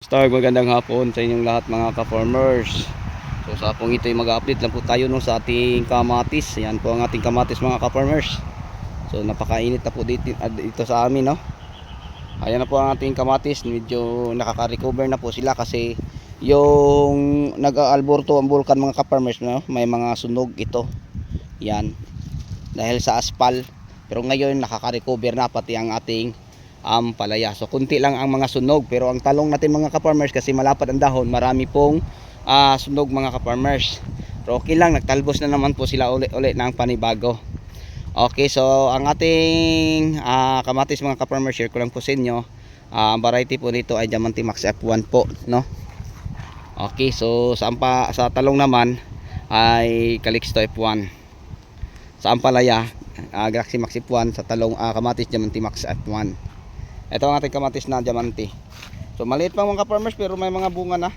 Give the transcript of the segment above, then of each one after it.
Start, magandang hapon sa inyong lahat mga ka-farmers. So sa hapong ito ay mag-update lang po tayo no, sa ating kamatis. Ayan po ang ating kamatis mga ka-farmers. So napakainit na po dito sa amin no. Ayan na po ang ating kamatis. Medyo nakaka-recover na po sila kasi yung nag-aalborto ang bulkan mga ka-farmers no, may mga sunog ito. Yan. Dahil sa aspal. Pero ngayon nakaka-recover na pati ang ating palaya. So kunti lang ang mga sunog, pero ang talong natin mga ka-farmers kasi malapad ang dahon, marami pong sunog mga ka-farmers. Pero okay lang, nagtalbos na naman po sila uli ng panibago. Okay, so ang ating kamatis mga ka-farmers, share ko lang po sa inyo. Ang variety po nito ay Diamante Max F1 po, no? Okay, so sa talong naman ay Calixto F1. Sa ampalaya, Galaxy Max F1. Sa talong kamatis Diamante Max F1. Ito ang ating kamatis na diamante. So maliit pa mga farmers pero may mga bunga na.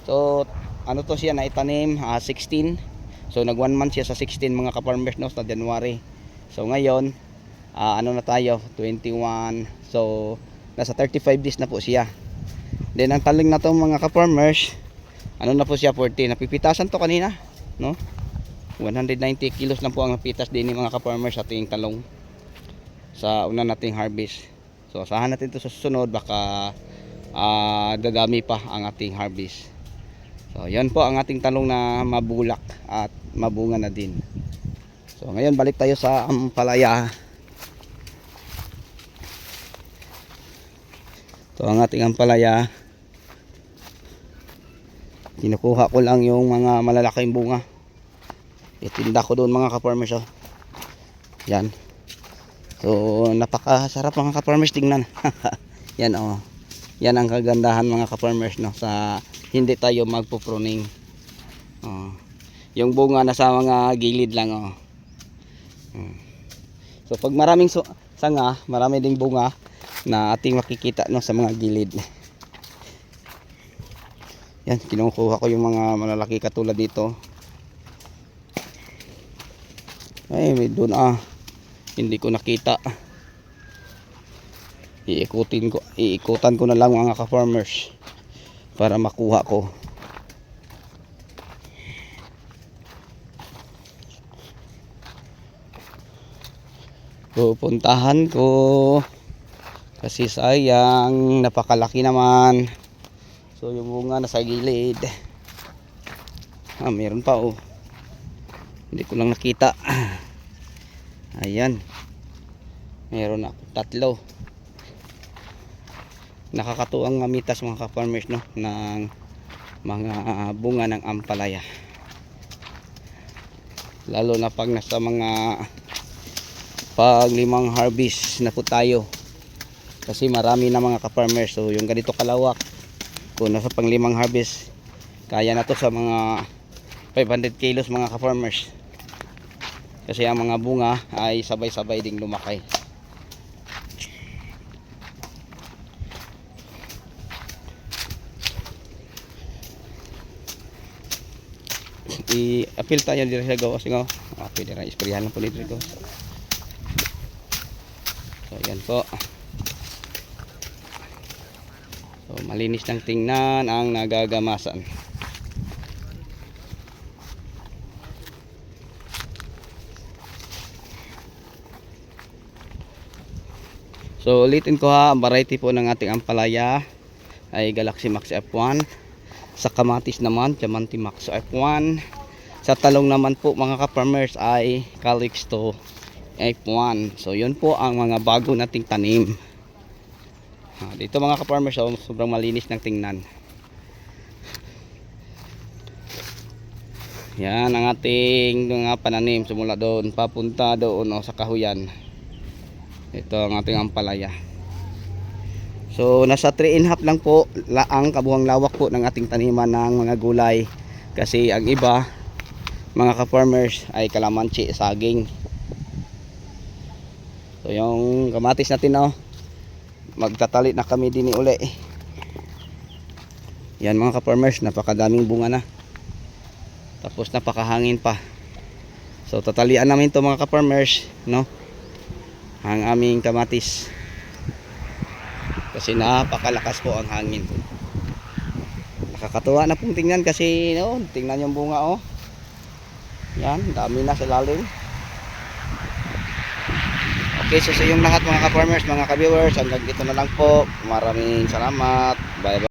So ano to siya na itanim 16. So nag 1 month siya sa 16 mga ka-farmers no, sa January. So ngayon ano na tayo 21. So nasa 35 days na po siya. Then ang taling na to mga ka-farmers, ano na po siya 40. Napipitasan to kanina no. 190 kilos lang po ang napitas din ni mga ka-farmers sa ating talong sa una nating harvest. So asahan natin ito sa susunod, baka dadami pa ang ating harvest. So yan po ang ating talong na mabulak at mabunga na din. So ngayon balik tayo sa ampalaya. So ang ating ampalaya, kinukuha ko lang yung mga malalaking bunga, itinda ko doon mga ka-farmers oh. Yan. So napakasarap mga ka-farmers tingnan. Yan oh. Yan ang kagandahan mga ka-farmers no, sa hindi tayo magpo-pruning. Oh. Yung bunga nasa mga gilid lang oh. So pag maraming sanga, marami ding bunga na ating makikita no sa mga gilid. Yan, kinukuha ko yung mga malalaki katulad dito. Ay, may doon hindi ko nakita. Iikutan ko na lang mga ka-farmers para makuha ko. Pupuntahan ko kasi sayang, napakalaki naman. So yung bunga nasa gilid. Meron pa oh. Hindi ko lang nakita. Ayan, meron ako tatlo. Nakakatuwang mamitas mga ka-farmers no, ng mga bunga ng ampalaya, lalo na pag nasa mga paglimang harvest na po tayo, kasi marami na mga ka-farmers. So yung ganito kalawak, kung nasa panglimang harvest, kaya na to sa mga 500 kilos mga ka-farmers. Kasi ang mga bunga ay sabay-sabay ding lumaki. I-apil tayo dito sa gawas nga. Pwede na isprayan lang po dito. So yan po. So malinis lang tingnan ang nagagamasan. So ulitin ko ha, ang variety po ng ating ampalaya ay Galaxy Max F1. Sa kamatis naman, Diamante Max F1. Sa talong naman po mga ka-farmers ay Calixto F1. So yun po ang mga bago nating tanim. Dito mga ka-farmers, sobrang malinis ng tingnan. Yan ang ating mga pananim, simula doon papunta doon sa kahuyan. Ito ang ating ampalaya. So nasa 3.5 lang po ang kabuhang lawak po ng ating taniman ng mga gulay. Kasi ang iba mga ka-farmers ay kalamansi, saging. So yung kamatis natin magtatali na kami din uli. Yan mga ka-farmers, napakadaming bunga na. Tapos napakahangin pa. So tatalian namin to mga ka-farmers no, ang aming kamatis. Kasi napakalakas po ang hangin. Nakakatuwa na pong tingnan kasi no, tingnan yung bunga oh. Yan, dami na sa lalim. Okay, so sa yung lahat mga ka-farmers, mga ka-viewers, hanggang dito na lang po. Maraming salamat. Bye bye.